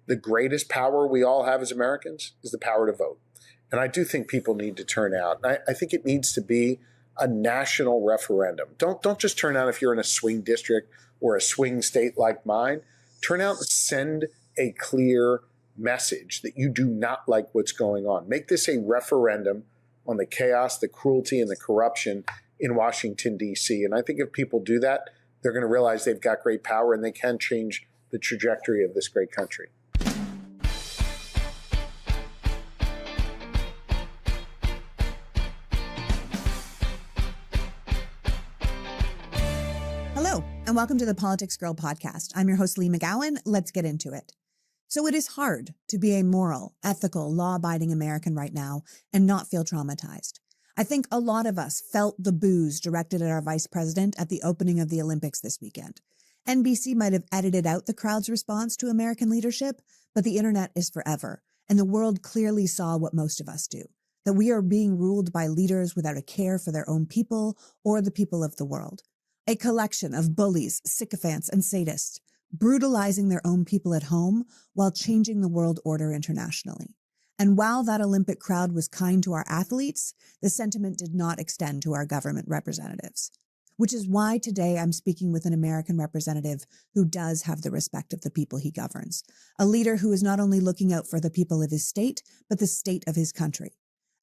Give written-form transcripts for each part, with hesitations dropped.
the greatest power we all have as Americans is the power to vote. And I do think people need to turn out. And I think it needs to be a national referendum. Don't just turn out if you're in a swing district or a swing state like mine. Turn out and send a clear message that you do not like what's going on. Make this a referendum on the chaos, the cruelty, and the corruption in Washington, D.C. And I think if people do that, they're going to realize they've got great power and they can change the trajectory of this great country. Hello, and welcome to the PoliticsGirl podcast. I'm your host, Lee McGowan. Let's get into it. So it is hard to be a moral, ethical, law-abiding American right now and not feel traumatized. I think a lot of us felt the boos directed at our vice president at the opening of the Olympics this weekend. NBC might have edited out the crowd's response to American leadership, but the internet is forever, and the world clearly saw what most of us do, that we are being ruled by leaders without a care for their own people or the people of the world. A collection of bullies, sycophants, and sadists, brutalizing their own people at home while changing the world order internationally. And while that Olympic crowd was kind to our athletes, the sentiment did not extend to our government representatives. Which is why today I'm speaking with an American representative who does have the respect of the people he governs. A leader who is not only looking out for the people of his state, but the state of his country.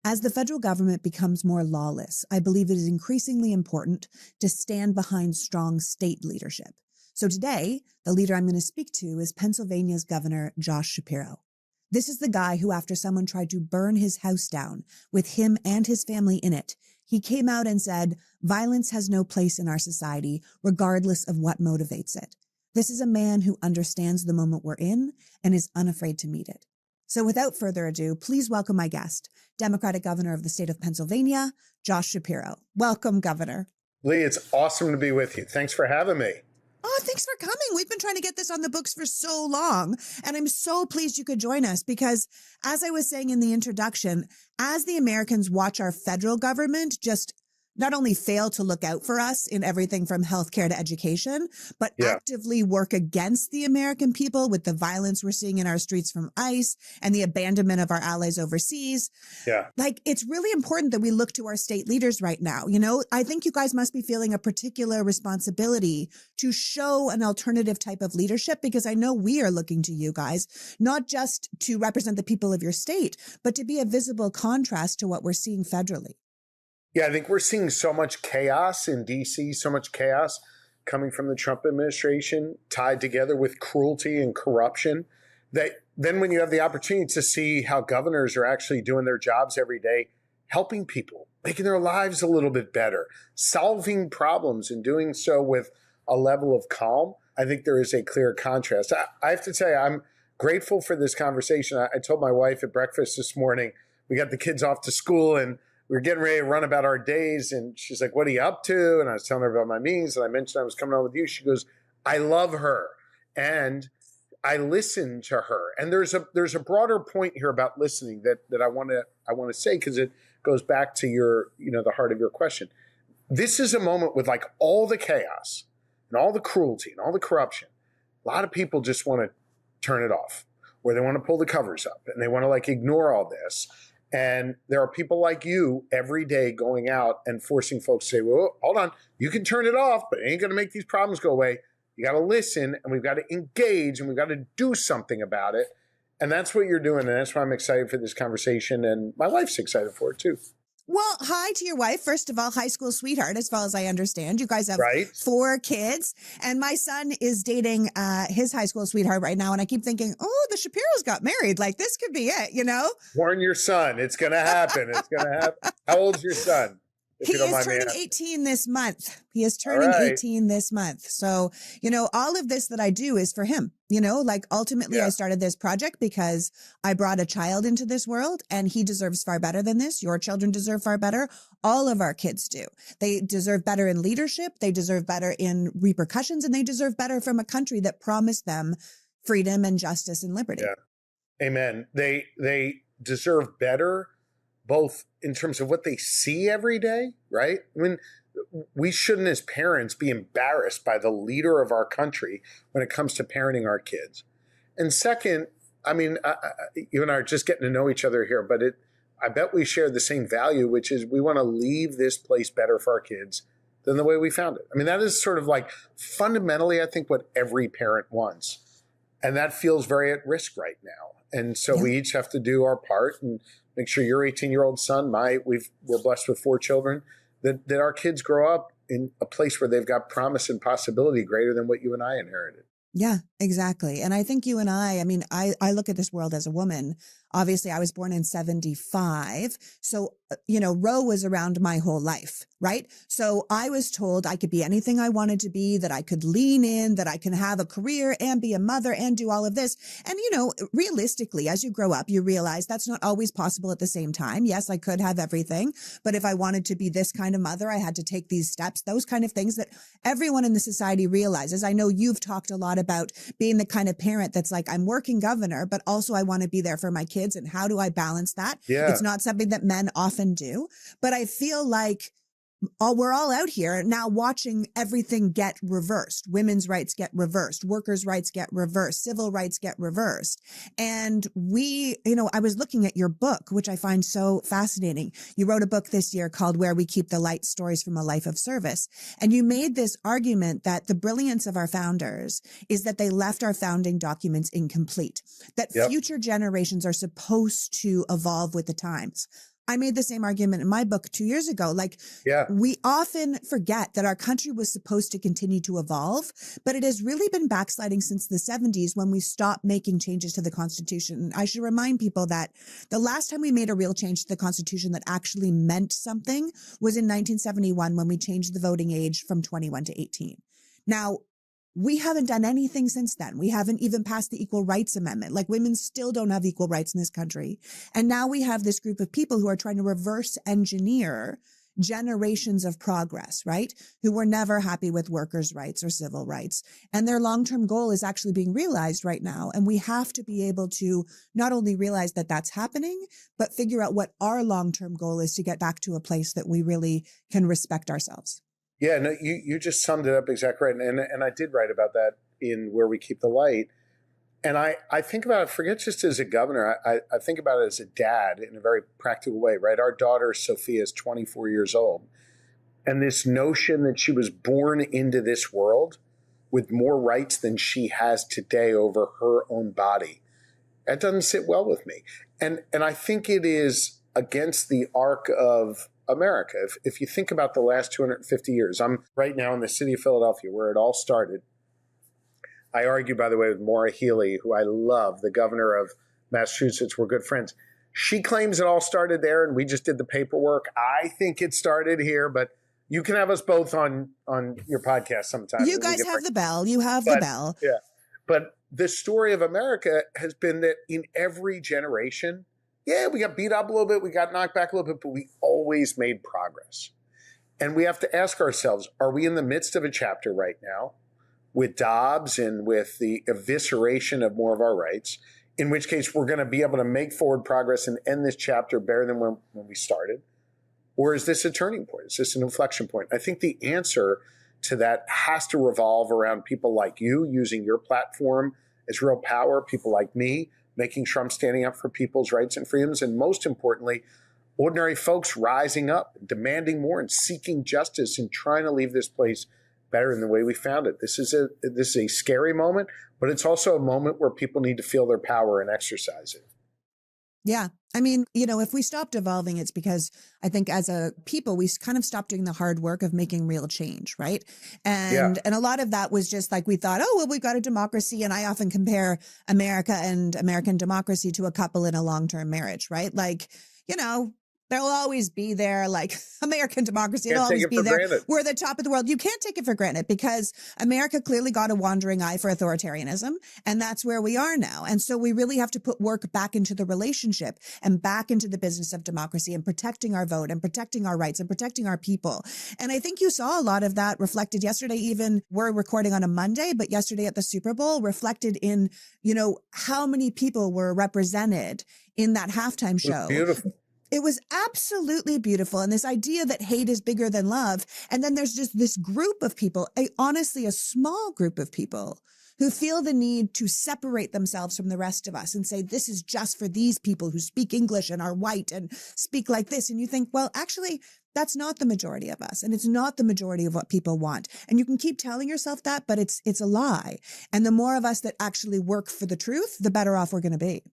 As the federal government becomes more lawless, I believe it is increasingly important to stand behind strong state leadership. So today, the leader I'm going to speak to is Pennsylvania's Governor Josh Shapiro. This is the guy who, after someone tried to burn his house down with him and his family in it, he came out and said, violence has no place in our society, regardless of what motivates it. This is a man who understands the moment we're in and is unafraid to meet it. So without further ado, please welcome my guest, Democratic Governor of the state of Pennsylvania, Josh Shapiro. Welcome, Governor. Lee, it's awesome to be with you. Thanks for having me. Oh, thanks for coming. We've been trying to get this on the books for so long, and I'm so pleased you could join us because, as I was saying in the introduction, as the Americans watch our federal government just not only fail to look out for us in everything from healthcare to education, but actively work against the American people with the violence we're seeing in our streets from ICE and the abandonment of our allies overseas. Like, it's really important that we look to our state leaders right now. You know, I think you guys must be feeling a particular responsibility to show an alternative type of leadership, because I know we are looking to you guys, not just to represent the people of your state, but to be a visible contrast to what we're seeing federally. Yeah, I think we're seeing so much chaos in D.C., so much chaos coming from the Trump administration tied together with cruelty and corruption, that then when you have the opportunity to see how governors are actually doing their jobs every day, helping people, making their lives a little bit better, solving problems, and doing so with a level of calm, I think there is a clear contrast. I have to tell you, I'm grateful for this conversation. I told my wife at breakfast this morning, we got the kids off to school and we were getting ready to run about our days. And she's like, what are you up to? And I was telling her about my meetings. And I mentioned I was coming on with you. She goes, I love her. And I listen to her. And there's a broader point here about listening that I want to say, because it goes back to your, the heart of your question. This is a moment with like all the chaos and all the cruelty and all the corruption. A lot of people just want to turn it off, or they want to pull the covers up and they want to like ignore all this. And there are people like you every day going out and forcing folks to say, well, hold on, you can turn it off, but it ain't going to make these problems go away. You got to listen, and we've got to engage, and we've got to do something about it. And that's what you're doing. And that's why I'm excited for this conversation. And my wife's excited for it too. Well, hi to your wife. First of all, high school sweetheart, as far as I understand. You guys have 4 kids. And my son is dating his high school sweetheart right now. And I keep thinking, oh, the Shapiros got married. Like, this could be it, you know? Warn your son. It's going to happen. It's going to happen. How old's your son? He is turning 18 this month. He is turning 18 this month. So, all of this that I do is for him. Like ultimately I started this project because I brought a child into this world and he deserves far better than this. Your children deserve far better. All of our kids do. They deserve better in leadership. They deserve better in repercussions, and they deserve better from a country that promised them freedom and justice and liberty. Yeah. Amen. They deserve better, both in terms of what they see every day, right? I mean, we shouldn't as parents be embarrassed by the leader of our country when it comes to parenting our kids. And second, I mean, you and I are just getting to know each other here, but I bet we share the same value, which is we want to leave this place better for our kids than the way we found it. I mean, that is sort of like fundamentally, I think, what every parent wants. And that feels very at risk right now. And so we each have to do our part and make sure your 18-year-old son, we're blessed with 4 children, that our kids grow up in a place where they've got promise and possibility greater than what you and I inherited. Yeah, exactly. And I think you and I mean, I look at this world as a woman. Obviously, I was born in 75. So, Roe was around my whole life, right? So I was told I could be anything I wanted to be, that I could lean in, that I can have a career and be a mother and do all of this. And, realistically, as you grow up, you realize that's not always possible at the same time. Yes, I could have everything, but if I wanted to be this kind of mother, I had to take these steps, those kind of things that everyone in the society realizes. I know you've talked a lot about being the kind of parent that's like, I'm working governor, but also I want to be there for my kids. And how do I balance that? Yeah. It's not something that men often do, but I feel like we're all out here now watching everything get reversed. Women's rights get reversed. Workers' rights get reversed. Civil rights get reversed. And I was looking at your book, which I find so fascinating. You wrote a book this year called Where We Keep the Light: Stories from a Life of Service. And you made this argument that the brilliance of our founders is that they left our founding documents incomplete, that future generations are supposed to evolve with the times. I made the same argument in my book 2 years ago. We often forget that our country was supposed to continue to evolve, but it has really been backsliding since the 70s when we stopped making changes to the Constitution. And I should remind people that the last time we made a real change to the Constitution that actually meant something was in 1971 when we changed the voting age from 21 to 18. Now, we haven't done anything since then. We haven't even passed the Equal Rights Amendment. Women still don't have equal rights in this country. And now we have this group of people who are trying to reverse engineer generations of progress, right? Who were never happy with workers' rights or civil rights. And their long-term goal is actually being realized right now. And we have to be able to not only realize that that's happening, but figure out what our long-term goal is to get back to a place that we really can respect ourselves. Yeah, no, you just summed it up exactly right. And I did write about that in Where We Keep the Light. And I think about it, forget just as a governor, I think about it as a dad in a very practical way, right? Our daughter, Sophia, is 24 years old. And this notion that she was born into this world with more rights than she has today over her own body, that doesn't sit well with me. And I think it is against the arc of America. If you think about the last 250 years, I'm right now in the city of Philadelphia where it all started. I argue, by the way, with Maura Healey, who I love, the governor of Massachusetts. We're good friends. She claims it all started there and we just did the paperwork. I think it started here, but you can have us both on your podcast sometime. You guys have the bell. You have the bell. Yeah. But the story of America has been that in every generation, we got beat up a little bit, we got knocked back a little bit, but we always made progress. And we have to ask ourselves, are we in the midst of a chapter right now with Dobbs and with the evisceration of more of our rights, in which case we're going to be able to make forward progress and end this chapter better than when we started? Or is this a turning point? Is this an inflection point? I think the answer to that has to revolve around people like you using your platform as real power, people like me, making sure I'm standing up for people's rights and freedoms, and most importantly, ordinary folks rising up, demanding more and seeking justice and trying to leave this place better than the way we found it. This is a scary moment, but it's also a moment where people need to feel their power and exercise it. Yeah. I mean, if we stopped evolving, it's because I think as a people, we kind of stopped doing the hard work of making real change, right? And a lot of that was just like we thought, oh, well, we've got a democracy. And I often compare America and American democracy to a couple in a long-term marriage, right? They'll always be there, like American democracy. It'll always be there. Granted. We're the top of the world. You can't take it for granted because America clearly got a wandering eye for authoritarianism. And that's where we are now. And so we really have to put work back into the relationship and back into the business of democracy and protecting our vote and protecting our rights and protecting our people. And I think you saw a lot of that reflected yesterday. Even we're recording on a Monday, but yesterday at the Super Bowl reflected in, how many people were represented in that halftime show. Beautiful. It was absolutely beautiful. And this idea that hate is bigger than love. And then there's just this group of people, honestly, a small group of people who feel the need to separate themselves from the rest of us and say, this is just for these people who speak English and are white and speak like this. And you think, well, actually, that's not the majority of us. And it's not the majority of what people want. And you can keep telling yourself that, but it's a lie. And the more of us that actually work for the truth, the better off we're going to be.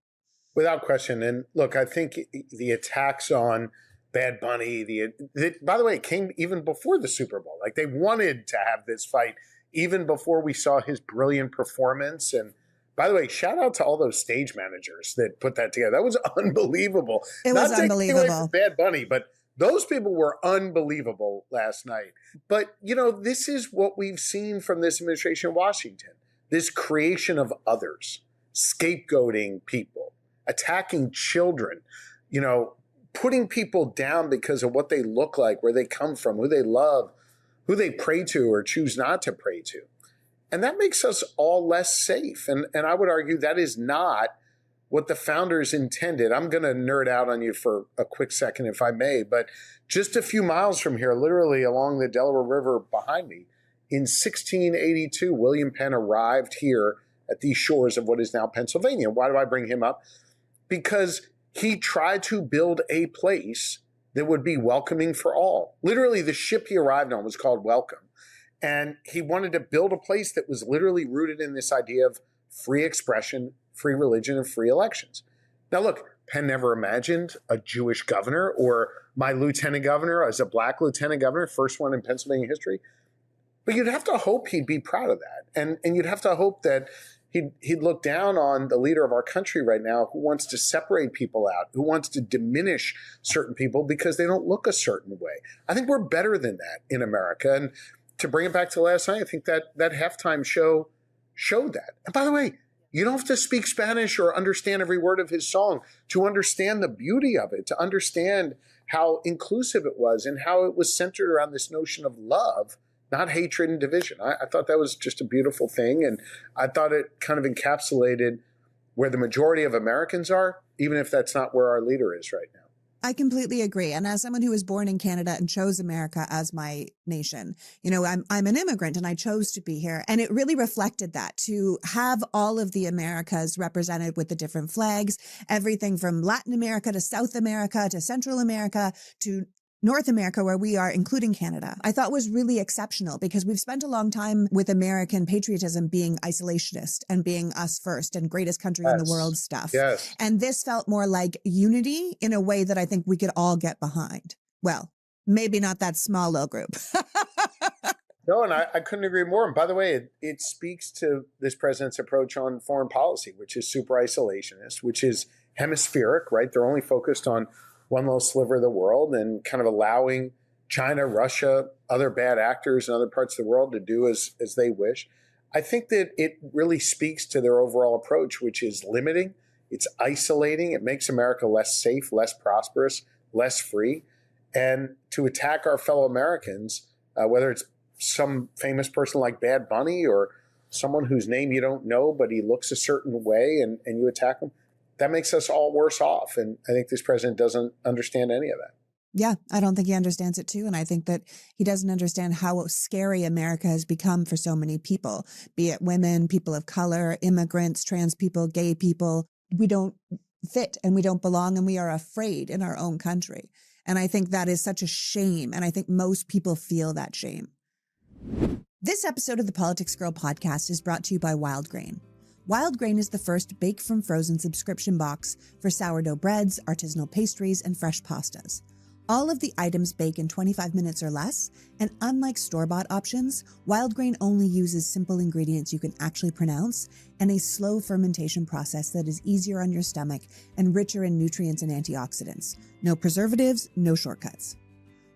Without question. And look, I think the attacks on Bad Bunny, by the way, it came even before the Super Bowl. Like, they wanted to have this fight even before we saw his brilliant performance. And by the way, shout out to all those stage managers that put that together. That was unbelievable. It was unbelievable. Bad Bunny, but those people were unbelievable last night. But, this is what we've seen from this administration in Washington. This creation of others, scapegoating people, attacking children, putting people down because of what they look like, where they come from, who they love, who they pray to or choose not to pray to. And that makes us all less safe. And I would argue that is not what the founders intended. I'm going to nerd out on you for a quick second, if I may, but just a few miles from here, literally along the Delaware River behind me, in 1682, William Penn arrived here at these shores of what is now Pennsylvania. Why do I bring him up? Because he tried to build a place that would be welcoming for all. Literally, the ship he arrived on was called Welcome. And he wanted to build a place that was literally rooted in this idea of free expression, free religion, and free elections. Now, look, Penn never imagined a Jewish governor or my lieutenant governor as a black lieutenant governor, first one in Pennsylvania history. But you'd have to hope he'd be proud of that. And you'd have to hope that he'd look down on the leader of our country right now who wants to separate people out, who wants to diminish certain people because they don't look a certain way. I think we're better than that in America. And to bring it back to last night, I think that halftime show showed that. And by the way, you don't have to speak Spanish or understand every word of his song to understand the beauty of it, to understand how inclusive it was and how it was centered around this notion of love, not hatred and division. I thought that was just a beautiful thing. And I thought it kind of encapsulated where the majority of Americans are, even if that's not where our leader is right now. I completely agree. And as someone who was born in Canada and chose America as my nation, I'm an immigrant and I chose to be here. And it really reflected that, to have all of the Americas represented with the different flags, everything from Latin America to South America to Central America to North America, where we are, including Canada, I thought was really exceptional because we've spent a long time with American patriotism being isolationist and being us first and greatest country in the world stuff. Yes. And this felt more like unity in a way that I think we could all get behind. Well, maybe not that small little group. No, and I couldn't agree more. And by the way, it speaks to this president's approach on foreign policy, which is super isolationist, which is hemispheric, right? They're only focused on one little sliver of the world and kind of allowing China, Russia, other bad actors in other parts of the world to do as they wish. I think that it really speaks to their overall approach, which is limiting. It's isolating. It makes America less safe, less prosperous, less free. And to attack our fellow Americans, whether it's some famous person like Bad Bunny or someone whose name you don't know, but he looks a certain way and you attack him, that makes us all worse off. And I think this president doesn't understand any of that. Yeah, I don't think he understands it too. And I think that he doesn't understand how scary America has become for so many people, be it women, people of color, immigrants, trans people, gay people. We don't fit and we don't belong and we are afraid in our own country. And I think that is such a shame. And I think most people feel that shame. This episode of the Politics Girl podcast is brought to you by Wild Grain. Wild Grain is the first bake from frozen subscription box for sourdough breads, artisanal pastries, and fresh pastas. All of the items bake in 25 minutes or less, and unlike store-bought options, Wild Grain only uses simple ingredients you can actually pronounce and a slow fermentation process that is easier on your stomach and richer in nutrients and antioxidants. No preservatives, no shortcuts.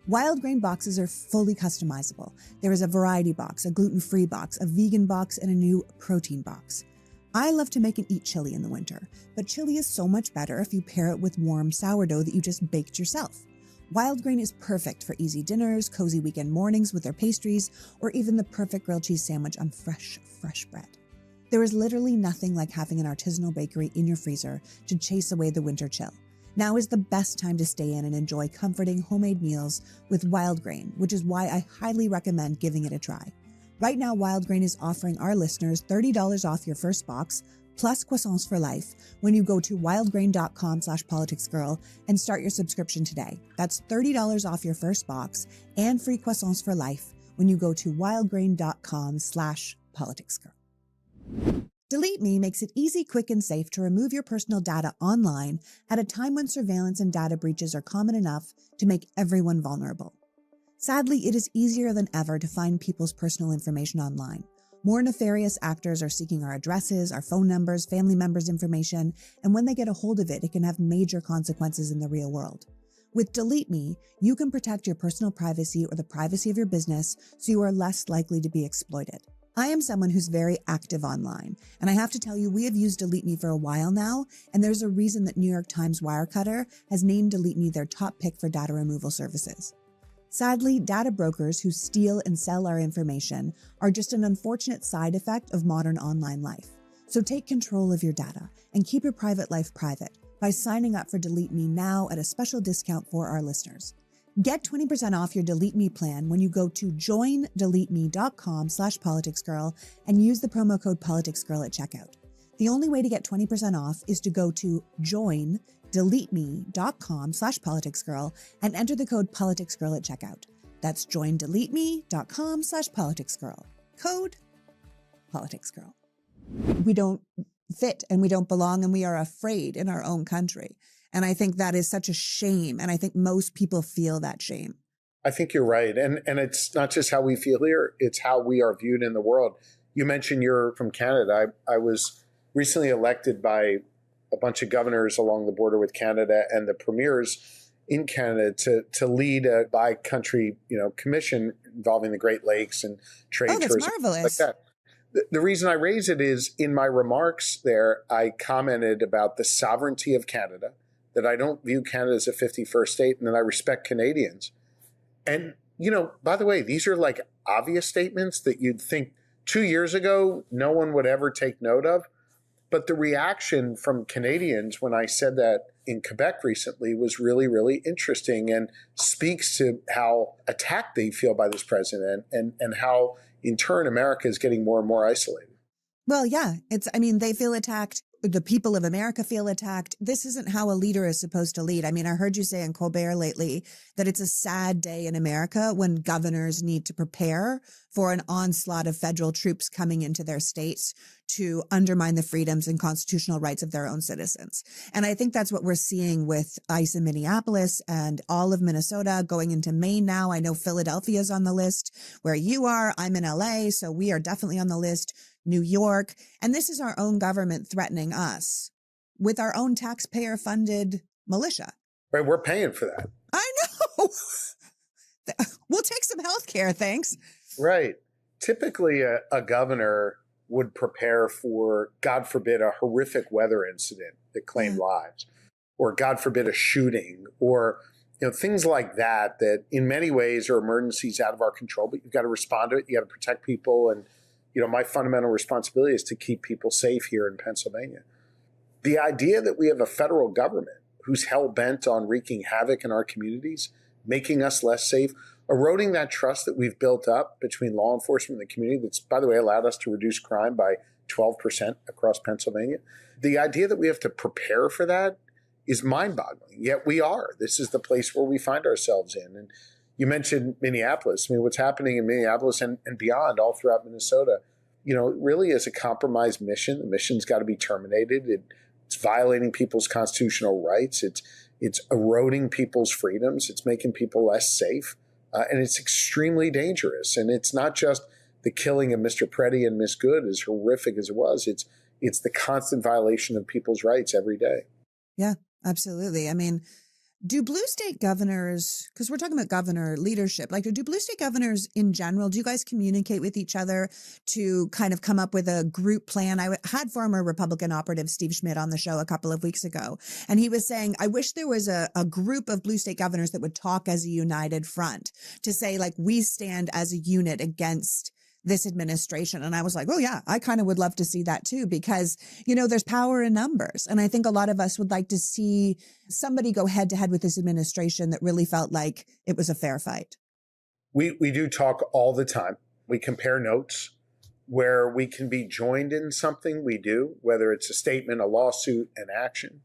Wild Grain boxes are fully customizable. There is a variety box, a gluten-free box, a vegan box, and a new protein box. I love to make and eat chili in the winter, but chili is so much better if you pair it with warm sourdough that you just baked yourself. Wild Grain is perfect for easy dinners, cozy weekend mornings with their pastries, or even the perfect grilled cheese sandwich on fresh bread. There is literally nothing like having an artisanal bakery in your freezer to chase away the winter chill. Now is the best time to stay in and enjoy comforting homemade meals with Wild Grain, which is why I highly recommend giving it a try. Right now, Wild Grain is offering our listeners $30 off your first box, plus croissants for life, when you go to wildgrain.com/politicsgirl and start your subscription today. That's $30 off your first box and free croissants for life when you go to wildgrain.com/politicsgirl. Delete Me makes it easy, quick, and safe to remove your personal data online at a time when surveillance and data breaches are common enough to make everyone vulnerable. Sadly, it is easier than ever to find people's personal information online. More nefarious actors are seeking our addresses, our phone numbers, family members' information, and when they get a hold of it, it can have major consequences in the real world. With Delete Me, you can protect your personal privacy or the privacy of your business so you are less likely to be exploited. I am someone who's very active online, and I have to tell you, we have used Delete Me for a while now, and there's a reason that New York Times Wirecutter has named Delete Me their top pick for data removal services. Sadly, data brokers who steal and sell our information are just an unfortunate side effect of modern online life. So take control of your data and keep your private life private by signing up for Delete Me now at a special discount for our listeners. Get 20% off your Delete Me plan when you go to joindeleteme.com/politicsgirl and use the promo code politicsgirl at checkout. The only way to get 20% off is to go to joindeleteme.com/politicsgirl and enter the code politicsgirl at checkout. That's joindeleteme.com/politicsgirl. Code politicsgirl. We don't fit and we don't belong and we are afraid in our own country. And I think that is such a shame. And I think most people feel that shame. I think you're right. And it's not just how we feel here, it's how we are viewed in the world. You mentioned you're from Canada. I was recently elected by a bunch of governors along the border with Canada and the premiers in Canada to lead a by-country commission involving the Great Lakes and trade tourism. That's marvelous. Like that. The reason I raise it is in my remarks there, I commented about the sovereignty of Canada, that I don't view Canada as a 51st state, and that I respect Canadians. And, by the way, these are like obvious statements that you'd think 2 years ago no one would ever take note of. But the reaction from Canadians when I said that in Quebec recently was really, really interesting and speaks to how attacked they feel by this president and how, in turn, America is getting more and more isolated. Well, yeah, they feel attacked. The people of America feel attacked. This isn't how a leader is supposed to lead. I heard you say on Colbert lately that it's a sad day in America when governors need to prepare for an onslaught of federal troops coming into their states to undermine the freedoms and constitutional rights of their own citizens. And I think that's what we're seeing with ICE in Minneapolis and all of Minnesota going into Maine now. I know Philadelphia is on the list where you are. I'm in LA, so we are definitely on the list. New York. And this is our own government threatening us with our own taxpayer-funded militia. Right, we're paying for that. I know. We'll take some health care, thanks. Right. Typically, a governor would prepare for, God forbid, a horrific weather incident that claimed lives, or God forbid, a shooting, or things like that in many ways are emergencies out of our control, but you've got to respond to it. You got to protect people. And my fundamental responsibility is to keep people safe here in Pennsylvania. The idea that we have a federal government who's hell-bent on wreaking havoc in our communities, making us less safe, eroding that trust that we've built up between law enforcement and the community that's, by the way, allowed us to reduce crime by 12% across Pennsylvania. The idea that we have to prepare for that is mind-boggling, yet we are. This is the place where we find ourselves in. And you mentioned Minneapolis. What's happening in Minneapolis and beyond all throughout Minnesota, really is a compromised mission. The mission's got to be terminated. It's violating people's constitutional rights. It's eroding people's freedoms. It's making people less safe. And it's extremely dangerous. And it's not just the killing of Mr. Preddy and Miss Good, as horrific as it was. It's the constant violation of people's rights every day. Yeah, absolutely. Do blue state governors, because we're talking about governor leadership, do blue state governors in general, do you guys communicate with each other to kind of come up with a group plan? I had former Republican operative Steve Schmidt on the show a couple of weeks ago, and he was saying, I wish there was a group of blue state governors that would talk as a united front to say, we stand as a unit against this administration. And I was like, oh yeah, I kind of would love to see that too, because, there's power in numbers. And I think a lot of us would like to see somebody go head to head with this administration that really felt like it was a fair fight. We do talk all the time. We compare notes. Where we can be joined in something, we do, whether it's a statement, a lawsuit, an action.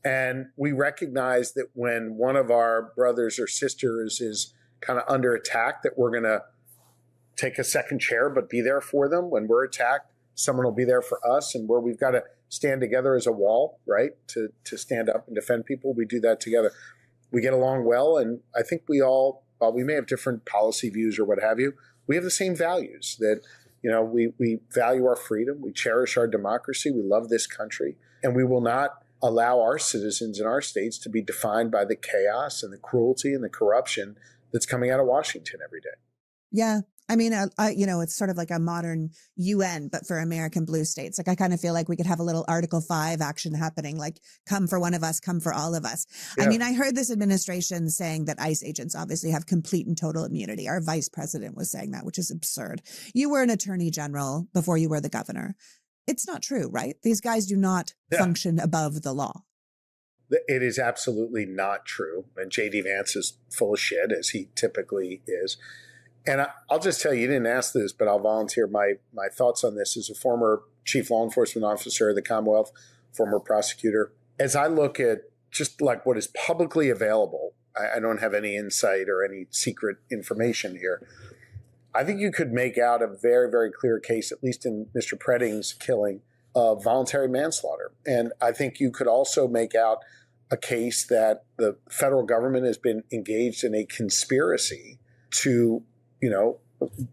And we recognize that when one of our brothers or sisters is kind of under attack, that we're going to take a second chair, but be there for them. When we're attacked, someone will be there for us. And where we've got to stand together as a wall, right, to stand up and defend people, we do that together. We get along well. And I think we all, while we may have different policy views or what have you, we have the same values that, we value our freedom. We cherish our democracy. We love this country. And we will not allow our citizens in our states to be defined by the chaos and the cruelty and the corruption that's coming out of Washington every day. Yeah. I mean, it's sort of like a modern UN, but for American blue states. Like, I kind of feel like we could have a little Article 5 action happening, like come for one of us, come for all of us. Yeah. I mean, I heard this administration saying that ICE agents obviously have complete and total immunity. Our vice president was saying that, which is absurd. You were an attorney general before you were the governor. It's not true, right? These guys do not function above the law. It is absolutely not true. And J.D. Vance is full of shit, as he typically is. And I'll just tell you, you didn't ask this, but I'll volunteer my thoughts on this as a former chief law enforcement officer of the Commonwealth, former prosecutor. As I look at just like what is publicly available, I don't have any insight or any secret information here. I think you could make out a very, very clear case, at least in Mr. Predding's killing, of voluntary manslaughter. And I think you could also make out a case that the federal government has been engaged in a conspiracy to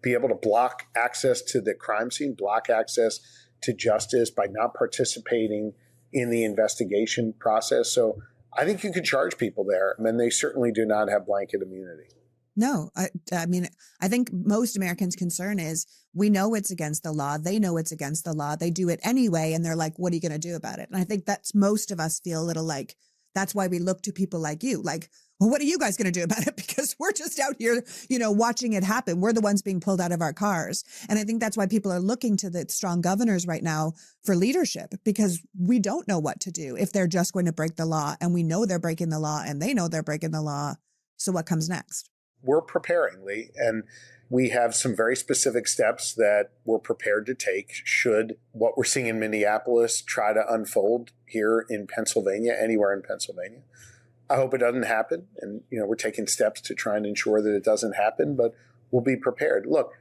be able to block access to the crime scene, block access to justice by not participating in the investigation process. So I think you could charge people there. I mean, they certainly do not have blanket immunity. No, I mean, I think most Americans' concern is we know it's against the law. They know it's against the law. They do it anyway. And they're like, what are you going to do about it? And I think that's most of us feel a little like, that's why we look to people like you, like, well, what are you guys going to do about it? Because we're just out here, watching it happen. We're the ones being pulled out of our cars. And I think that's why people are looking to the strong governors right now for leadership, because we don't know what to do if they're just going to break the law. And we know they're breaking the law and they know they're breaking the law. So what comes next? We're preparing, Lee, and we have some very specific steps that we're prepared to take should what we're seeing in Minneapolis try to unfold here in Pennsylvania, anywhere in Pennsylvania. I hope it doesn't happen. And, we're taking steps to try and ensure that it doesn't happen, but we'll be prepared. Look,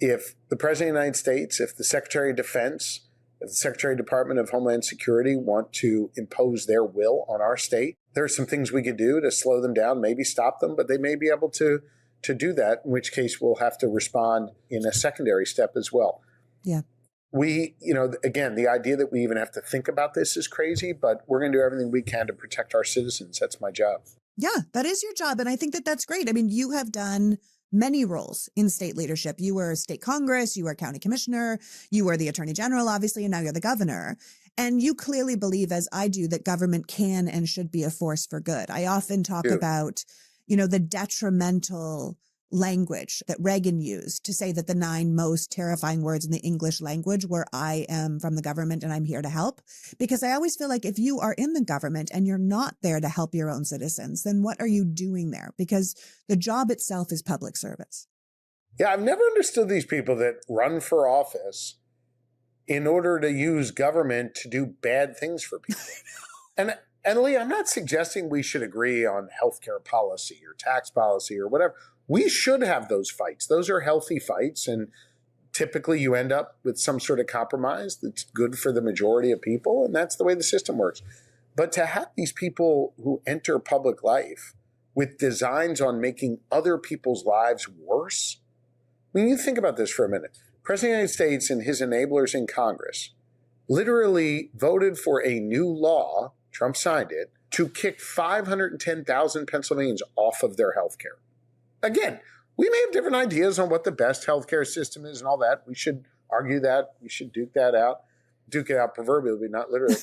if the President of the United States, if the Secretary of Defense, if the Secretary of Department of Homeland Security want to impose their will on our state, there are some things we could do to slow them down, maybe stop them, but they may be able to do that, in which case we'll have to respond in a secondary step as well. Yeah. We, again, the idea that we even have to think about this is crazy, but we're going to do everything we can to protect our citizens. That's my job. Yeah, that is your job. And I think that that's great. I mean, you have done many roles in state leadership. You were state Congress, you were county commissioner, you were the attorney general, obviously, and now you're the governor. And you clearly believe, as I do, that government can and should be a force for good. I often talk about, the detrimental language that Reagan used to say that the 9 most terrifying words in the English language were, I am from the government and I'm here to help. Because I always feel like if you are in the government and you're not there to help your own citizens, then what are you doing there? Because the job itself is public service. Yeah, I've never understood these people that run for office in order to use government to do bad things for people. And Lee, I'm not suggesting we should agree on healthcare policy or tax policy or whatever. We should have those fights. Those are healthy fights. And typically you end up with some sort of compromise that's good for the majority of people. And that's the way the system works. But to have these people who enter public life with designs on making other people's lives worse. I mean, you think about this for a minute. President of the United States and his enablers in Congress literally voted for a new law, Trump signed it, to kick 510,000 Pennsylvanians off of their health care. Again, we may have different ideas on what the best healthcare system is and all that. We should argue that. We should duke that out. Duke it out proverbially, not literally.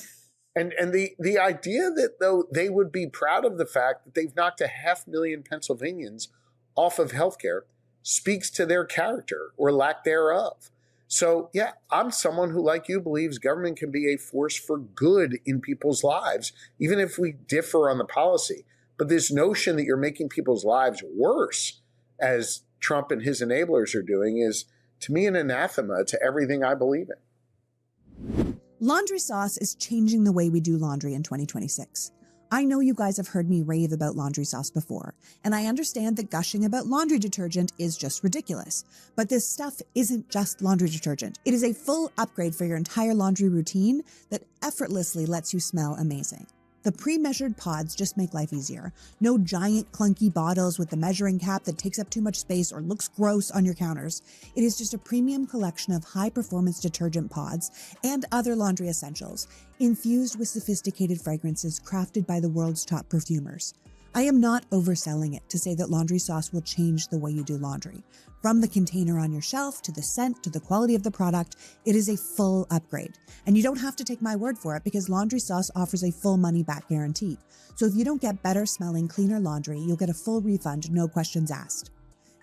And the idea that, though, they would be proud of the fact that they've knocked 500,000 Pennsylvanians off of healthcare speaks to their character or lack thereof. So, yeah, I'm someone who, like you, believes government can be a force for good in people's lives, even if we differ on the policy. But this notion that you're making people's lives worse as Trump and his enablers are doing is, to me, an anathema to everything I believe in. Laundry sauce is changing the way we do laundry in 2026. I know you guys have heard me rave about laundry sauce before, and I understand that gushing about laundry detergent is just ridiculous. But this stuff isn't just laundry detergent. It is a full upgrade for your entire laundry routine that effortlessly lets you smell amazing. The pre-measured pods just make life easier. No giant clunky bottles with the measuring cap that takes up too much space or looks gross on your counters. It is just a premium collection of high-performance detergent pods and other laundry essentials, infused with sophisticated fragrances crafted by the world's top perfumers. I am not overselling it to say that laundry sauce will change the way you do laundry. From the container on your shelf, to the scent, to the quality of the product, it is a full upgrade. And you don't have to take my word for it because laundry sauce offers a full money-back guarantee. So if you don't get better smelling, cleaner laundry, you'll get a full refund, no questions asked.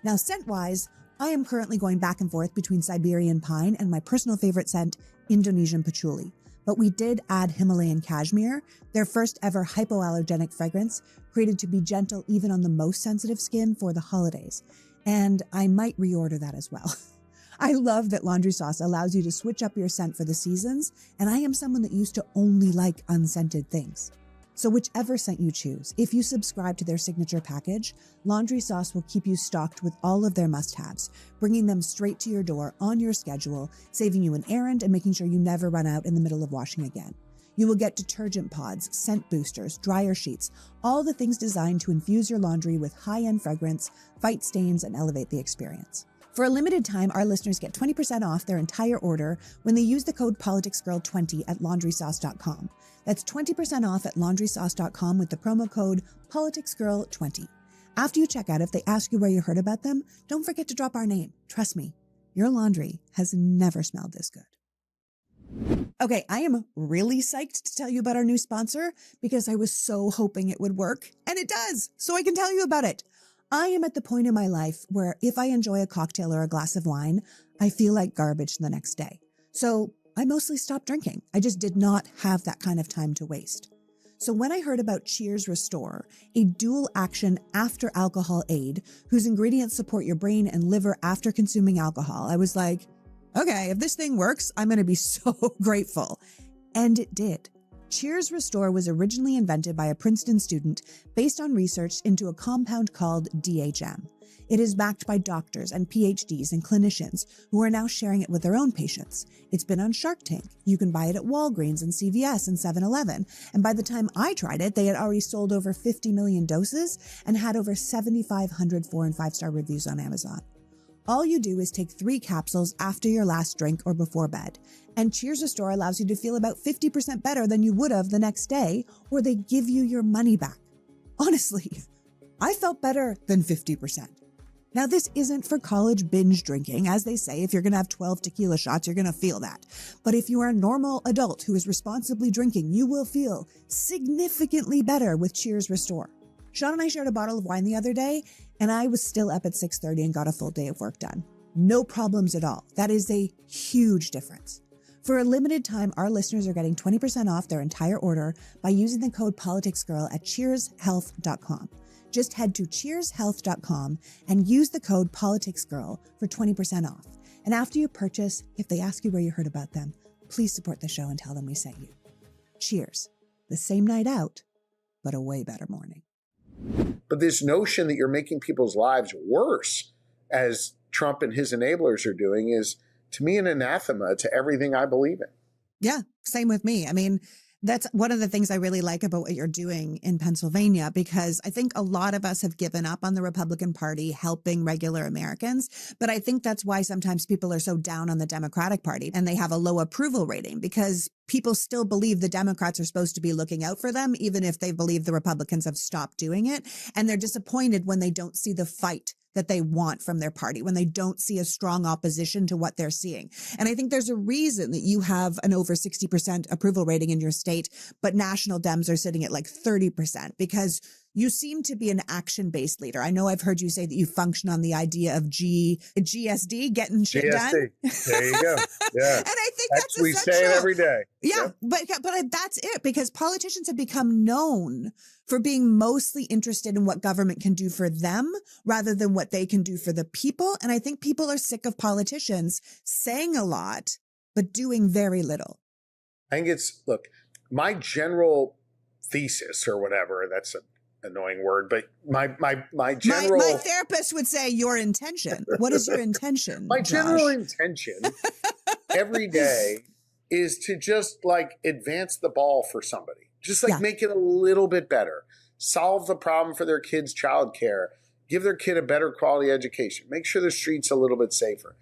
Now, scent-wise, I am currently going back and forth between Siberian pine and my personal favorite scent, Indonesian patchouli. But we did add Himalayan cashmere, their first ever hypoallergenic fragrance, created to be gentle even on the most sensitive skin for the holidays. And I might reorder that as well. I love that laundry sauce allows you to switch up your scent for the seasons, and I am someone that used to only like unscented things. So whichever scent you choose, if you subscribe to their signature package, laundry sauce will keep you stocked with all of their must-haves, bringing them straight to your door on your schedule, saving you an errand and making sure you never run out in the middle of washing again. You will get detergent pods, scent boosters, dryer sheets, all the things designed to infuse your laundry with high-end fragrance, fight stains, and elevate the experience. For a limited time, our listeners get 20% off their entire order when they use the code PoliticsGirl20 at laundrysauce.com. That's 20% off at laundrysauce.com with the promo code PoliticsGirl20. After you check out, if they ask you where you heard about them, don't forget to drop our name. Trust me, your laundry has never smelled this good. Okay, I am really psyched to tell you about our new sponsor because I was so hoping it would work, and it does, so I can tell you about it. I am at the point in my life where if I enjoy a cocktail or a glass of wine, I feel like garbage the next day. So I mostly stopped drinking. I just did not have that kind of time to waste. So when I heard about Cheers Restore, a dual-action after-alcohol aid whose ingredients support your brain and liver after consuming alcohol, I was like, okay, if this thing works, I'm going to be so grateful. And it did. Cheers Restore was originally invented by a Princeton student based on research into a compound called DHM. It is backed by doctors and PhDs and clinicians who are now sharing it with their own patients. It's been on Shark Tank. You can buy it at Walgreens and CVS and 7-Eleven. And by the time I tried it, they had already sold over 50 million doses and had over 7,500 4- and 5-star reviews on Amazon. All you do is take 3 capsules after your last drink or before bed. And Cheers Restore allows you to feel about 50% better than you would have the next day, or they give you your money back. Honestly, I felt better than 50%. Now, this isn't for college binge drinking. As they say, if you're going to have 12 tequila shots, you're going to feel that. But if you are a normal adult who is responsibly drinking, you will feel significantly better with Cheers Restore. Sean and I shared a bottle of wine the other day, and I was still up at 6:30 and got a full day of work done. No problems at all. That is a huge difference. For a limited time, our listeners are getting 20% off their entire order by using the code PoliticsGirl at cheershealth.com. Just head to cheershealth.com and use the code PoliticsGirl for 20% off. And after you purchase, if they ask you where you heard about them, please support the show and tell them we sent you. Cheers. The same night out, but a way better morning. But this notion that you're making people's lives worse, as Trump and his enablers are doing, is, to me, an anathema to everything I believe in. Yeah, same with me. I mean, that's one of the things I really like about what you're doing in Pennsylvania, because I think a lot of us have given up on the Republican Party helping regular Americans. But I think that's why sometimes people are so down on the Democratic Party and they have a low approval rating, because people still believe the Democrats are supposed to be looking out for them, even if they believe the Republicans have stopped doing it. And they're disappointed when they don't see the fight that they want from their party, when they don't see a strong opposition to what they're seeing. And I think there's a reason that you have an over 60% approval rating in your state, but national Dems are sitting at like 30%, because you seem to be an action-based leader. I know I've heard you say that you function on the idea of GSD, getting shit done. There you go. Yeah. And I think that's essential. We say it every day. Yeah, yep. but that's it, because politicians have become known for being mostly interested in what government can do for them rather than what they can do for the people. And I think people are sick of politicians saying a lot, but doing very little. I think look, my general thesis or whatever, that's an annoying word, but my general... My therapist would say your intention. What is your intention, My Josh? general intention every day is to just like advance the ball for somebody. Just like make it a little bit better. Solve the problem for their kids' childcare. Give their kid a better quality education. Make sure the street's a little bit safer.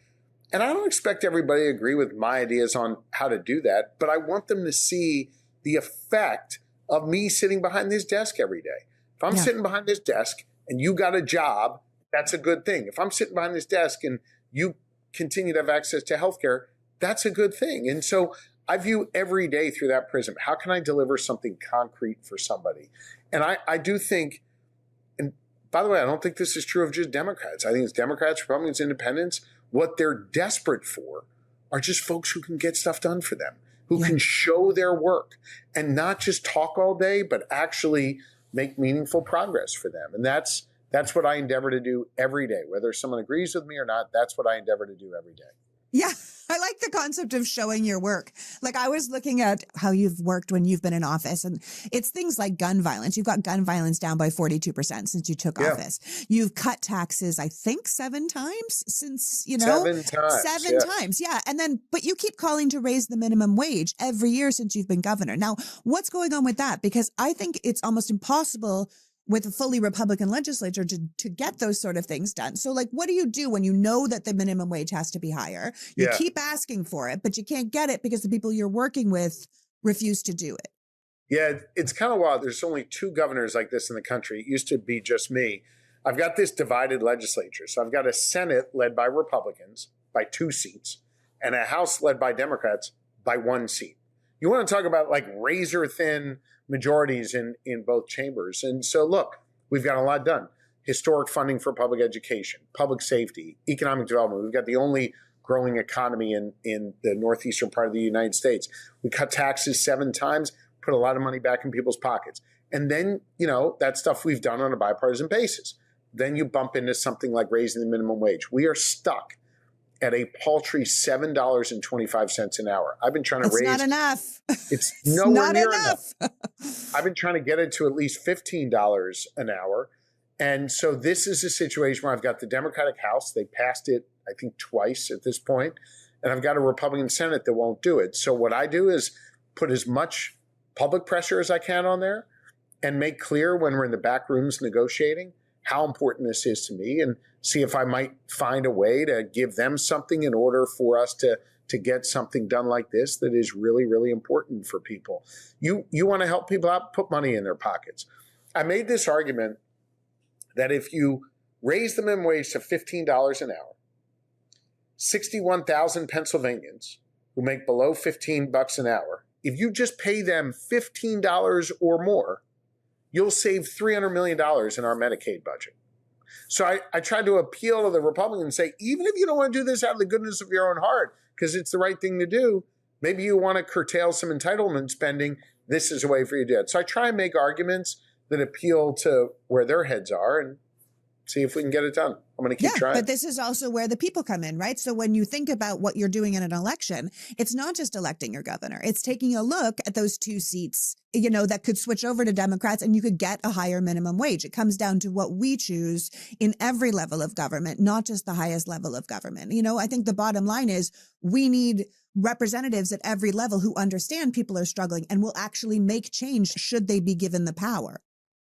And I don't expect everybody to agree with my ideas on how to do that, but I want them to see the effect of me sitting behind this desk every day. If I'm sitting behind this desk and you got a job, that's a good thing. If I'm sitting behind this desk and you continue to have access to healthcare, that's a good thing. And so I view every day through that prism. How can I deliver something concrete for somebody? And I do think, and by the way, I don't think this is true of just Democrats. I think it's Democrats, Republicans, Independents. What they're desperate for are just folks who can get stuff done for them, who can show their work and not just talk all day, but actually make meaningful progress for them. And that's what I endeavor to do every day. Whether someone agrees with me or not, that's what I endeavor to do every day. Yeah, I like the concept of showing your work. Like, I was looking at how you've worked when you've been in office, and it's things like gun violence. You've got gun violence down by 42% since you took office. You've cut taxes, I think, 7 times since, 7 times. 7 times. Yeah. And then, but you keep calling to raise the minimum wage every year since you've been governor. Now, what's going on with that? Because I think it's almost impossible with a fully Republican legislature to get those sort of things done. So like, what do you do when you know that the minimum wage has to be higher? You keep asking for it, but you can't get it because the people you're working with refuse to do it. Yeah, it's kind of wild. There's only 2 governors like this in the country. It used to be just me. I've got this divided legislature. So I've got a Senate led by Republicans by 2 seats and a House led by Democrats by 1 seat. You want to talk about like razor thin majorities in both chambers. And so look, we've got a lot done. Historic funding for public education, public safety, economic development. We've got the only growing economy in the northeastern part of the United States. We cut taxes 7 times, put a lot of money back in people's pockets. And then, that stuff we've done on a bipartisan basis. Then you bump into something like raising the minimum wage. We are stuck at a paltry $7.25 an hour. I've been trying to raise. It's not enough. It's nowhere near enough. I've been trying to get it to at least $15 an hour. And so this is a situation where I've got the Democratic House. They passed it, I think, twice at this point. And I've got a Republican Senate that won't do it. So what I do is put as much public pressure as I can on there and make clear when we're in the back rooms negotiating how important this is to me, and see if I might find a way to give them something in order for us to get something done like this that is really, really important for people. You want to help people out, put money in their pockets. I made this argument that if you raise the minimum wage to $15 an hour, 61,000 Pennsylvanians who make below $15 an hour, if you just pay them $15 or more, you'll save $300 million in our Medicaid budget. So I tried to appeal to the Republicans and say, even if you don't want to do this out of the goodness of your own heart, because it's the right thing to do, maybe you want to curtail some entitlement spending, this is a way for you to do it. So I try and make arguments that appeal to where their heads are and see if we can get it done. I'm going to keep trying. But this is also where the people come in, right? So when you think about what you're doing in an election, it's not just electing your governor. It's taking a look at those 2 seats, that could switch over to Democrats and you could get a higher minimum wage. It comes down to what we choose in every level of government, not just the highest level of government. I think the bottom line is we need representatives at every level who understand people are struggling and will actually make change should they be given the power.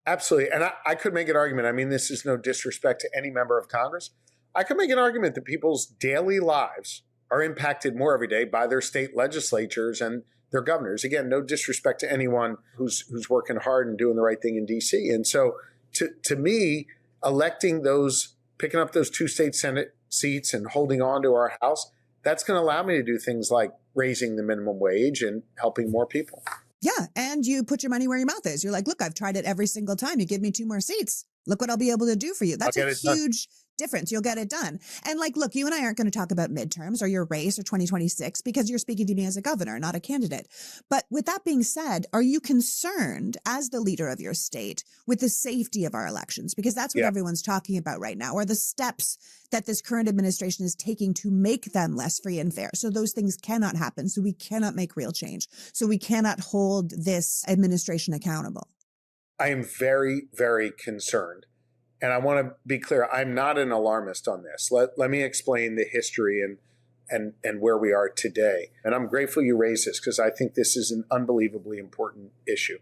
Absolutely. And I could make an argument. I mean, this is no disrespect to any member of Congress. I could make an argument that people's daily lives are impacted more every day by their state legislatures and their governors. Again, no disrespect to anyone who's working hard and doing the right thing in D.C. And so to me, electing those, picking up those 2 state Senate seats and holding on to our House, that's going to allow me to do things like raising the minimum wage and helping more people. Yeah. And you put your money where your mouth is. You're like, look, I've tried it every single time. You give me 2 more seats. Look what I'll be able to do for you. I'll That's get a it done. huge difference. You'll get it done. And like, look, you and I aren't going to talk about midterms or your race or 2026 because you're speaking to me as a governor, not a candidate. But with that being said, are you concerned as the leader of your state with the safety of our elections? Because that's what everyone's talking about right now, or the steps that this current administration is taking to make them less free and fair. So those things cannot happen. So we cannot make real change. So we cannot hold this administration accountable. I am very, very concerned. And I want to be clear, I'm not an alarmist on this. Let me explain the history and where we are today. And I'm grateful you raised this because I think this is an unbelievably important issue.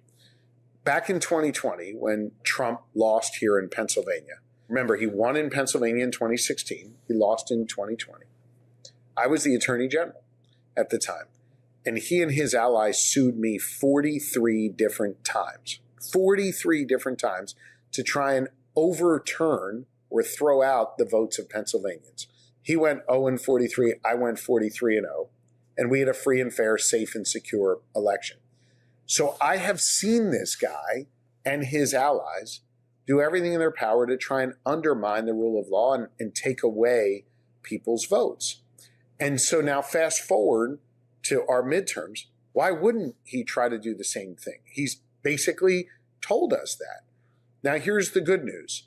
Back in 2020, when Trump lost here in Pennsylvania, remember, he won in Pennsylvania in 2016. He lost in 2020. I was the attorney general at the time. And he and his allies sued me 43 different times. 43 different times to try and overturn or throw out the votes of Pennsylvanians. He went 0-43, I went 43-0, and we had a free and fair, safe and secure election. So I have seen this guy and his allies do everything in their power to try and undermine the rule of law and take away people's votes. And so now fast forward to our midterms, why wouldn't he try to do the same thing? He's basically told us that. Now, here's the good news.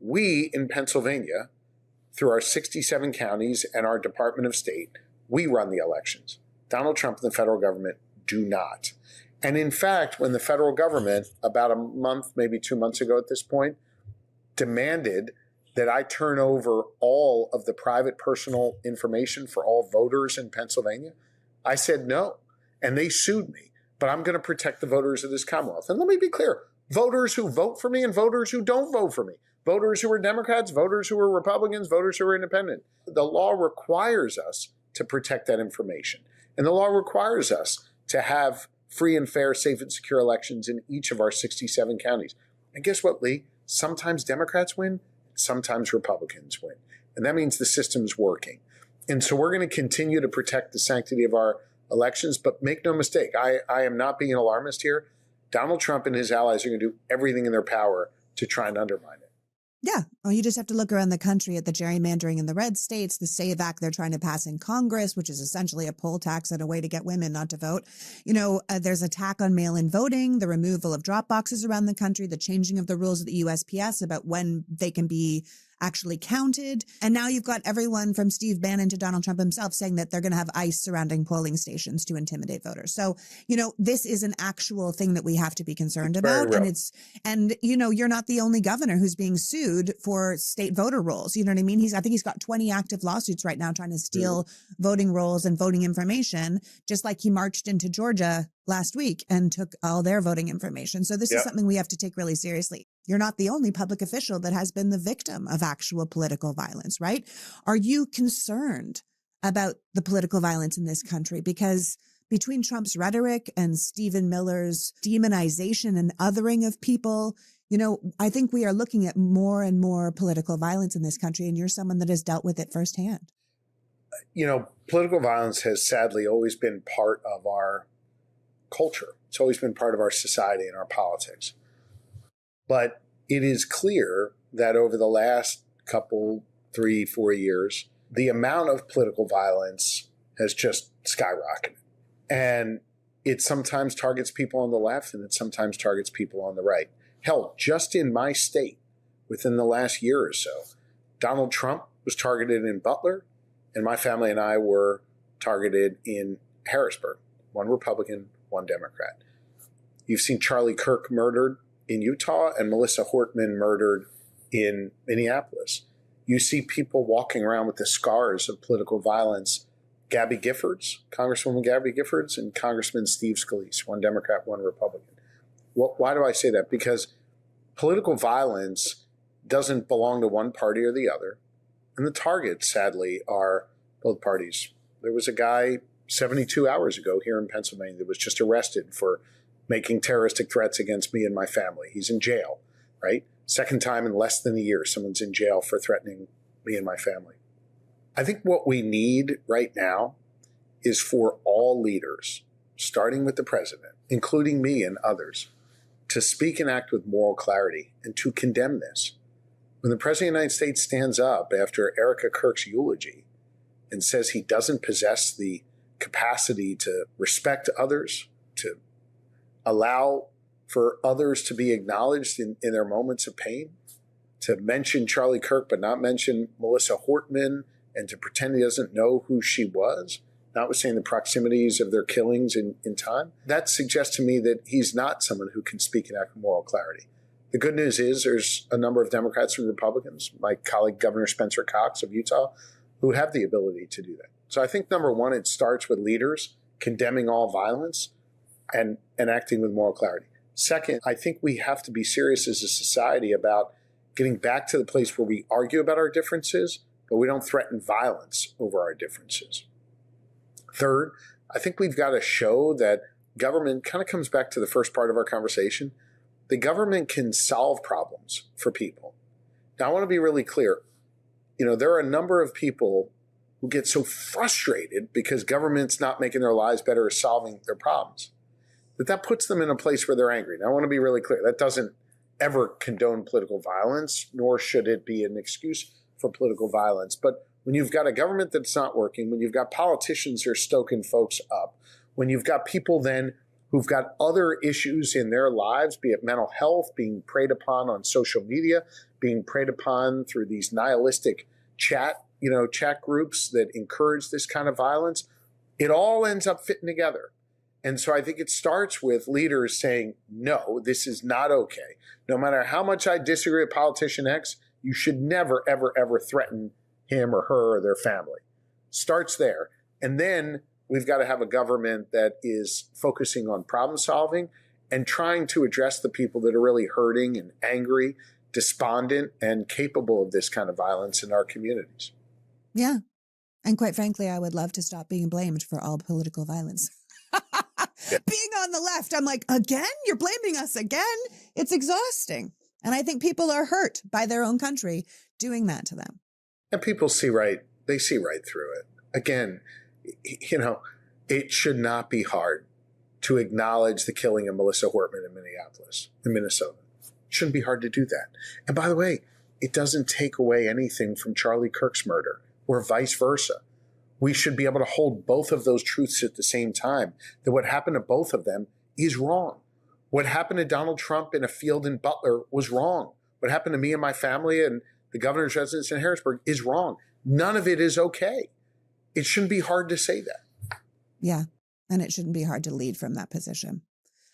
We in Pennsylvania, through our 67 counties and our Department of State, we run the elections. Donald Trump and the federal government do not. And in fact, when the federal government, about a month, maybe 2 months ago at this point, demanded that I turn over all of the private personal information for all voters in Pennsylvania, I said no. And they sued me. But I'm going to protect the voters of this Commonwealth. And let me be clear. Voters who vote for me and voters who don't vote for me. Voters who are Democrats, voters who are Republicans, voters who are independent. The law requires us to protect that information. And the law requires us to have free and fair, safe and secure elections in each of our 67 counties. And guess what, Lee? Sometimes Democrats win, sometimes Republicans win. And that means the system's working. And so we're going to continue to protect the sanctity of our elections. But make no mistake, I am not being an alarmist here. Donald Trump and his allies are going to do everything in their power to try and undermine it. Yeah. Well, you just have to look around the country at the gerrymandering in the red states, the SAVE Act they're trying to pass in Congress, which is essentially a poll tax and a way to get women not to vote. You know, there's attack on mail-in voting, the removal of drop boxes around the country, the changing of the rules of the USPS about when they can be actually counted. And now you've got everyone from Steve Bannon to Donald Trump himself saying that they're going to have ICE surrounding polling stations to intimidate voters. So, you know, this is an actual thing that we have to be concerned about. And you know, you're not the only governor who's being sued for state voter rolls. You know what I mean? I think he's got 20 active lawsuits right now trying to steal voting rolls and voting information, just like he marched into Georgia last week and took all their voting information. So this is something we have to take really seriously. You're not the only public official that has been the victim of actual political violence, right? Are you concerned about the political violence in this country? Because between Trump's rhetoric and Stephen Miller's demonization and othering of people, you know, I think we are looking at more and more political violence in this country, and you're someone that has dealt with it firsthand. You know, political violence has sadly always been part of our culture. It's always been part of our society and our politics. But it is clear that over the last couple, 3-4 years, the amount of political violence has just skyrocketed. And it sometimes targets people on the left and it sometimes targets people on the right. Hell, just in my state, within the last year or so, Donald Trump was targeted in Butler, and my family and I were targeted in Harrisburg. One Republican, one Democrat. You've seen Charlie Kirk murdered in Utah and Melissa Hortman murdered in Minneapolis. You see people walking around with the scars of political violence. Gabby Giffords, Congresswoman Gabby Giffords, and Congressman Steve Scalise, one Democrat, one Republican. Why do I say that? Because political violence doesn't belong to one party or the other. And the targets, sadly, are both parties. There was a guy 72 hours ago here in Pennsylvania that was just arrested for making terroristic threats against me and my family. He's in jail, right? Second time in less than a year, someone's in jail for threatening me and my family. I think what we need right now is for all leaders starting with the president, including me and others, to speak and act with moral clarity and to condemn this. When the President of the United States stands up after Erica Kirk's eulogy and says he doesn't possess the capacity to respect others, to allow for others to be acknowledged in their moments of pain, to mention Charlie Kirk but not mention Melissa Hortman, and to pretend he doesn't know who she was, notwithstanding the proximities of their killings in time, that suggests to me that he's not someone who can speak and act with moral clarity. The good news is there's a number of Democrats and Republicans, my colleague Governor Spencer Cox of Utah, who have the ability to do that. So I think, number one, it starts with leaders condemning all violence and acting with moral clarity. Second, I think we have to be serious as a society about getting back to the place where we argue about our differences, but we don't threaten violence over our differences. Third, I think we've got to show that government kind of comes back to the first part of our conversation. The government can solve problems for people. Now, I want to be really clear. There are a number of people who get so frustrated because government's not making their lives better or solving their problems, that puts them in a place where they're angry. Now, I want to be really clear. That doesn't ever condone political violence, nor should it be an excuse for political violence. But when you've got a government that's not working, when you've got politicians who are stoking folks up, when you've got people then who've got other issues in their lives, be it mental health, being preyed upon on social media, being preyed upon through these nihilistic chat groups that encourage this kind of violence, it all ends up fitting together. And so I think it starts with leaders saying, no, this is not okay. No matter how much I disagree with politician X, you should never, ever, ever threaten him or her or their family. Starts there. And then we've got to have a government that is focusing on problem solving and trying to address the people that are really hurting and angry, despondent, and capable of this kind of violence in our communities. Yeah. And quite frankly, I would love to stop being blamed for all political violence. Yeah. Being on the left, I'm like, again? You're blaming us again? It's exhausting. And I think people are hurt by their own country doing that to them. And people see right through it. Again, it should not be hard to acknowledge the killing of Melissa Hortman in Minnesota. It shouldn't be hard to do that. And by the way, it doesn't take away anything from Charlie Kirk's murder or vice versa. We should be able to hold both of those truths at the same time, that what happened to both of them is wrong. What happened to Donald Trump in a field in Butler was wrong. What happened to me and my family and the governor's residence in Harrisburg is wrong. None of it is okay. It shouldn't be hard to say that. Yeah, and it shouldn't be hard to lead from that position.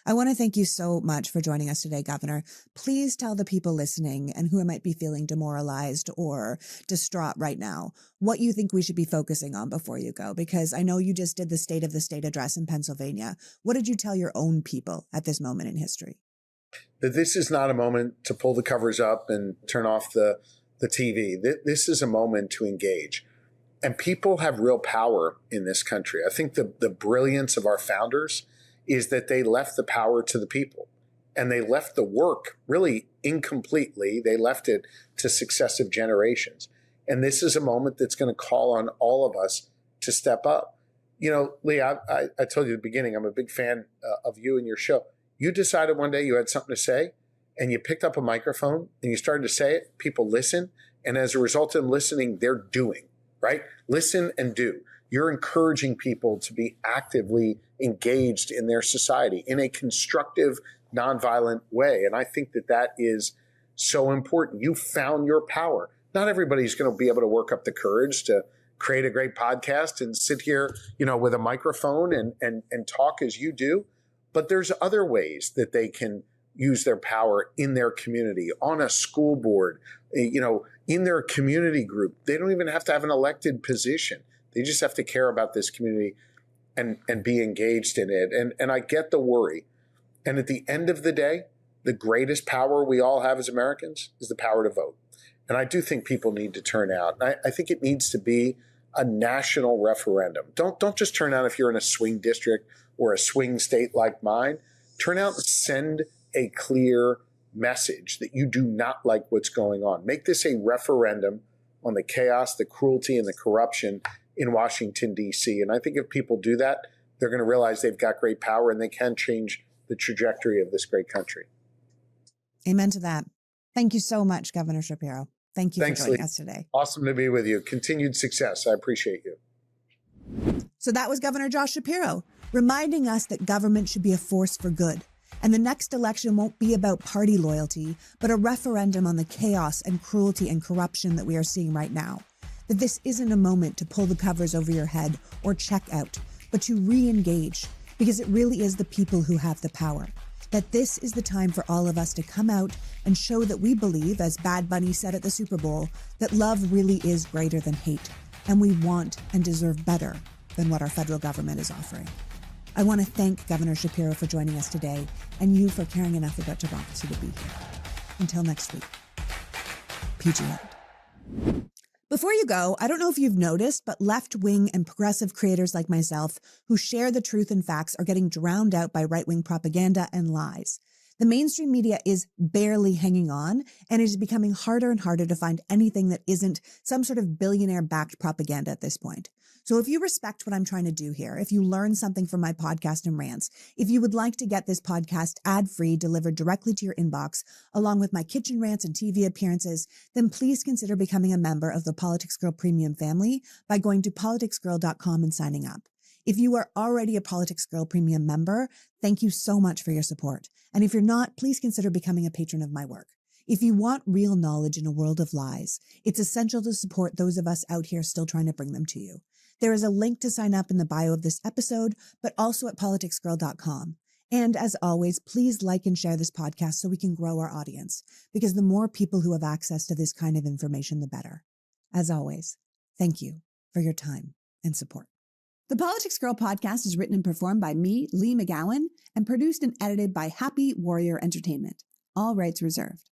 I want to thank you so much for joining us today, Governor. Please tell the people listening and who might be feeling demoralized or distraught right now what you think we should be focusing on before you go, because I know you just did the State of the State address in Pennsylvania. What did you tell your own people at this moment in history? That this is not a moment to pull the covers up and turn off the TV. This is a moment to engage. And people have real power in this country. I think the brilliance of our founders is that they left the power to the people, and they left the work really incompletely. They left it to successive generations. And this is a moment that's going to call on all of us to step up. Lee, I told you at the beginning, I'm a big fan of you and your show. You decided one day you had something to say, and you picked up a microphone and you started to say it. People listen. And as a result of them listening, they're doing, right? Listen and do. You're encouraging people to be actively engaged in their society in a constructive, nonviolent way. And I think that is so important. You found your power. Not everybody's going to be able to work up the courage to create a great podcast and sit here, with a microphone and talk as you do. But there's other ways that they can use their power in their community, on a school board, in their community group. They don't even have to have an elected position. They just have to care about this community and be engaged in it. And I get the worry. And at the end of the day, the greatest power we all have as Americans is the power to vote. And I do think people need to turn out. I think it needs to be a national referendum. Don't just turn out if you're in a swing district or a swing state like mine. Turn out and send a clear message that you do not like what's going on. Make this a referendum on the chaos, the cruelty, and the corruption in Washington, D.C. And I think if people do that, they're going to realize they've got great power and they can change the trajectory of this great country. Amen to that. Thank you so much, Governor Shapiro. Thank you for joining us today. Awesome to be with you. Continued success. I appreciate you. So that was Governor Josh Shapiro, reminding us that government should be a force for good. And the next election won't be about party loyalty, but a referendum on the chaos and cruelty and corruption that we are seeing right now. That this isn't a moment to pull the covers over your head or check out, but to re-engage, because it really is the people who have the power. That this is the time for all of us to come out and show that we believe, as Bad Bunny said at the Super Bowl, that love really is greater than hate, and we want and deserve better than what our federal government is offering. I want to thank Governor Shapiro for joining us today, and you for caring enough about democracy to be here. Until next week, PG out. Before you go, I don't know if you've noticed, but left-wing and progressive creators like myself who share the truth and facts are getting drowned out by right-wing propaganda and lies. The mainstream media is barely hanging on, and it is becoming harder and harder to find anything that isn't some sort of billionaire-backed propaganda at this point. So if you respect what I'm trying to do here, if you learn something from my podcast and rants, if you would like to get this podcast ad-free delivered directly to your inbox, along with my kitchen rants and TV appearances, then please consider becoming a member of the PoliticsGirl Premium family by going to PoliticsGirl.com and signing up. If you are already a PoliticsGirl Premium member, thank you so much for your support. And if you're not, please consider becoming a patron of my work. If you want real knowledge in a world of lies, it's essential to support those of us out here still trying to bring them to you. There is a link to sign up in the bio of this episode, but also at PoliticsGirl.com. And as always, please like and share this podcast so we can grow our audience, because the more people who have access to this kind of information, the better. As always, thank you for your time and support. The Politics Girl podcast is written and performed by me, Lee McGowan, and produced and edited by Happy Warrior Entertainment. All rights reserved.